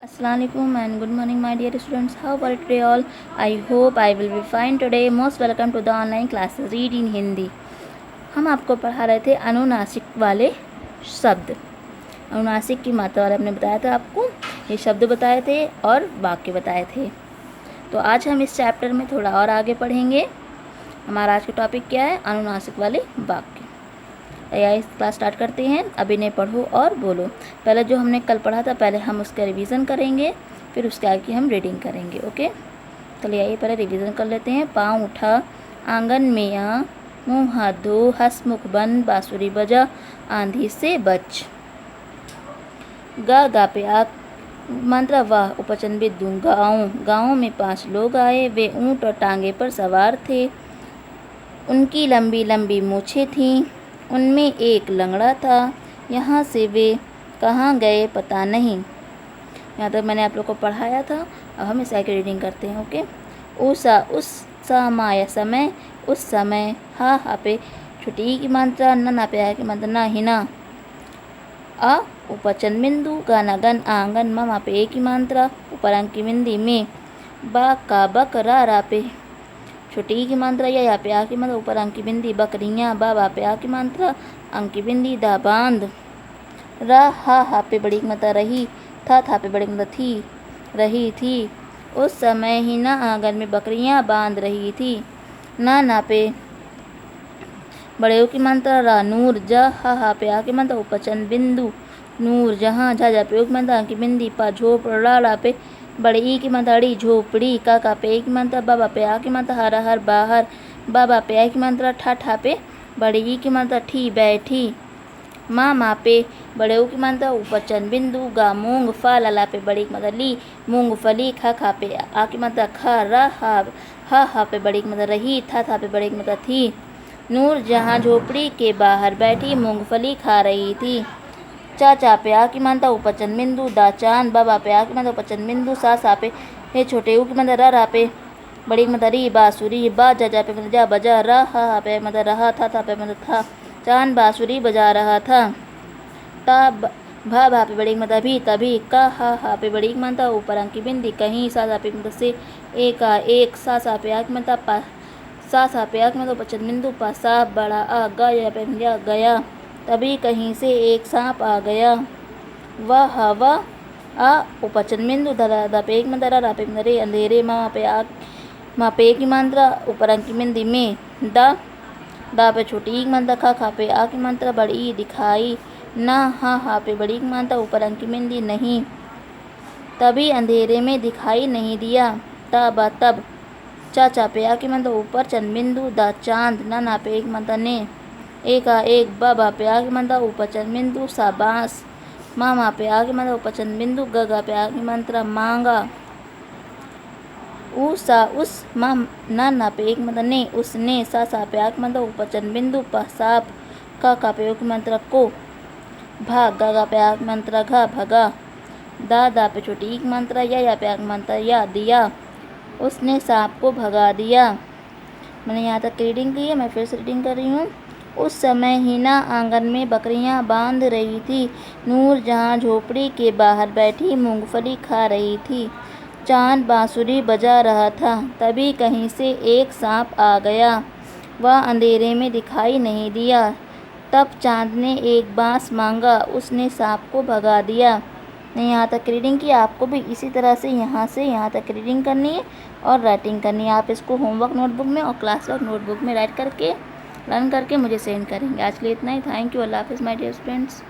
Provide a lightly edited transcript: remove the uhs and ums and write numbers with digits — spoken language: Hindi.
Assalamualaikum and good morning my dear students. How are you today all? I hope I will be fine today. Most welcome to the online classes Read in Hindi. हम आपको पढ़ा रहे थे अनुनासिक वाले शब्द। अनुनासिक की मात्रा वाले हमने बताया था आपको, ये शब्द बताए थे और वाक्य बताए थे। तो आज हम इस चैप्टर में थोड़ा और आगे पढ़ेंगे। हमारा आज का टॉपिक क्या है? अनुनासिक वाले वाक्य। इस क्लास स्टार्ट करते हैं। अभी ने पढ़ो और बोलो। पहले जो हमने कल पढ़ा था पहले हम उसका रिवीजन करेंगे, फिर उसके आगे हम रीडिंग करेंगे। ओके, चलिए आइए पहले रिवीजन कर लेते हैं। पाँव उठा, आंगन में आ, मुँह हाथ धो, हंसमुख बन, बांसुरी बजा, आंधी से बच। गा पे आ मंत्र वाह उपचन भी दूँ। गाँव में 5 लोग आए, वे ऊँट और टांगे पर सवार थे। उनकी लंबी लंबी मूछें थीं, उनमें एक लंगड़ा था। यहाँ से वे कहाँ गए पता नहीं। यहाँ तक मैंने आप लोग को पढ़ाया था। अब हम इस आगे रीडिंग करते हैं। ओके, उस समय समय, उस समय, हा पे छुट्टी की मात्रा, न पे आ की मात्रा, ना ही ना। आ उपचन बिंदु, गाना गन, आंगन, मा पे ए की मात्रा, ऊपर अंक की बिंदी में, बा का बक, रा पे छोटी की मात्रा, या पे आ की मात्रा, ऊपर अंक की बिंदी, बकरियाँ, बा पे आ की मात्रा, अंक की बिंदी, दा बांध। रा हा पे बड़ी की मात्रा रही, था पे बड़ी की मात्रा थी, रही थी। उस समय ही ना आंगन में बकरियाँ बांध रही थी। ना पे बड़े की मात्रा रा, नूर, जा हा पे आ की मात्रा, उपचन बिंदु, नूर जहाँ, जा पे की मात्रा, अंक की बिंदी, पा झोप, रा पे बड़े ई की मात्रा ड़ी, झोपड़ी, का पे ए की मात्रा, बाबा पे आ की मात्रा, हरा हर बाहर, बाबा पे आ की मात्रा, ठा पे बड़ी ई की मात्रा, ठी बैठी। मा पे बड़े ओ की मात्रा, उपचन बिंदु, गा मूंग, फा ला पे बड़ी की मात्रा ली, मूंगफली, खा पे आ की मात्रा, खा, रा हा पे बड़ी की मात्रा रही, था पे बड़ी की मात्रा थी। नूर जहाँ झोपड़ी के बाहर बैठी मूंगफली खा रही थी। चा पे आ की मात्रा, उपचन बिंदु, दा चांद, बा पे आ की मात्रा, उपचन बिंदु, सा पे हे छोटे ऊ की मात्रा, रा पे बड़ी की मात्रा री, बांसुरी, बा जा पे मात्रा जा बजा, रा हा पे मात्रा रहा, था पे मात्रा था, चांद बांसुरी बजा रहा था। ता भा पे बड़ी की मात्रा भी, तभी, का हा पे बड़ी की मात्रा, ऊपर अंक की बिंदी, कहीं, सा पे मात्रा से, एक, सा पे आ की मात्रा, पा सा पे आ की मात्रा, उपचन बिंदु, पा सा बड़ा आ, गा पे गया, तभी कहीं से एक सांप आ गया। वह हवा आ उपचन बिंदु, दा पे एक मात्रा, रा पे रे, अंधेरे, मा पे की मात्रा, ऊपर अंक की बिंदी में, दा पे छोटी की मात्रा, खा पे आ की मात्रा, बड़ी दिखाई, ना हा पे बड़ी की मात्रा, ऊपर अंक की बिंदी नहीं, तभी अंधेरे में दिखाई नहीं दिया। तब चा पे आ की मात्रा, ऊपर चंद बिंदु, दा चांद, ना पे एक मात्रा ने, एक, बा पे आ की मात्रा, ऊपर चंद बिंदु, सा बांस, मा पे आ की मात्रा, ऊपर चंद बिंदु, गा पे आ की मात्रा, मांगा। उस ना पे एक मात्रा ने, उसने, सा पे आ की मात्रा, ऊपर चंद बिंदु, पा साप, का पे की मात्रा को, भाग, गा पे आ की मात्रा, घा भगा। दा पे छोटी की मात्रा, या पे आ की मात्रा, या दिया, उसने सांप को भगा दिया। मैंने यहाँ तक रीडिंग की है, मैं फिर से रीडिंग कर रही हूँ। उस समय हिना आंगन में बकरियां बांध रही थी। नूर जहाँ झोपड़ी के बाहर बैठी मूंगफली खा रही थी। चांद बांसुरी बजा रहा था। तभी कहीं से एक सांप आ गया। वह अंधेरे में दिखाई नहीं दिया। तब चांद ने एक बांस मांगा, उसने सांप को भगा दिया। मैंने यहाँ तक रीडिंग की, आपको भी इसी तरह से यहाँ तक रीडिंग करनी है और राइटिंग करनी है। आप इसको होमवर्क नोटबुक में और क्लास वर्क नोटबुक में राइट करके लर्न करके मुझे सेंड करेंगे। आज के लिए इतना ही। Thank you. अल्लाह हाफिज़ माय डियर स्टूडेंट्स।